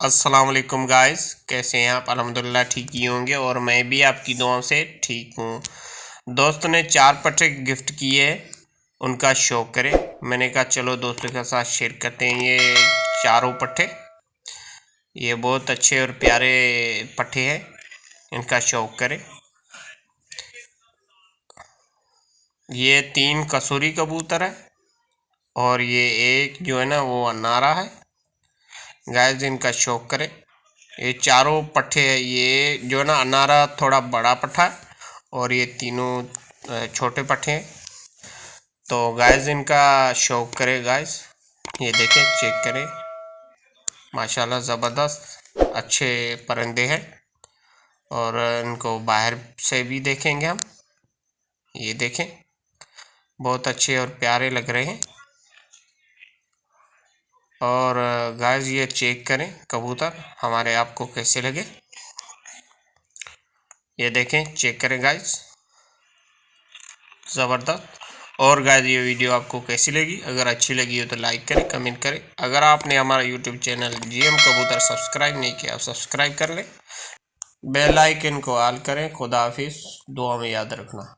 अस्सलाम वालेकुम गाइस, कैसे हैं आप? अल्हम्दुलिल्लाह ठीक ही होंगे और मैं भी आपकी दुआओं से ठीक हूँ। दोस्तों ने 4 पट्टे गिफ्ट किए, उनका शौक़ करे। मैंने कहा चलो दोस्तों के साथ शेयर करते हैं ये चारों पट्टे। ये बहुत अच्छे और प्यारे पट्टे हैं, इनका शौक़ करे। ये 3 कसूरी कबूतर है और ये एक जो है ना वो अनारा है। गाइस इनका शौक़ करे। ये चारों पट्टे है, ये जो है ना अनारा थोड़ा बड़ा पट्टा है और ये तीनों छोटे पट्टे हैं। तो गाइस इनका शौक़ करे। गाइस ये देखें, चेक करें, माशाल्लाह ज़बरदस्त अच्छे परिंदे हैं और इनको बाहर से भी देखेंगे हम। ये देखें, बहुत अच्छे और प्यारे लग रहे हैं। और गाइस ये चेक करें कबूतर हमारे आपको कैसे लगे, ये देखें, चेक करें गाइस, ज़बरदस्त। और गाइस ये वीडियो आपको कैसी लगी? अगर अच्छी लगी हो तो लाइक करें, कमेंट करें। अगर आपने हमारा यूट्यूब चैनल जीएम कबूतर सब्सक्राइब नहीं किया, सब्सक्राइब कर लें, बेल आइकन को ऑल करें। खुदा हाफिज़, दुआ में याद रखना।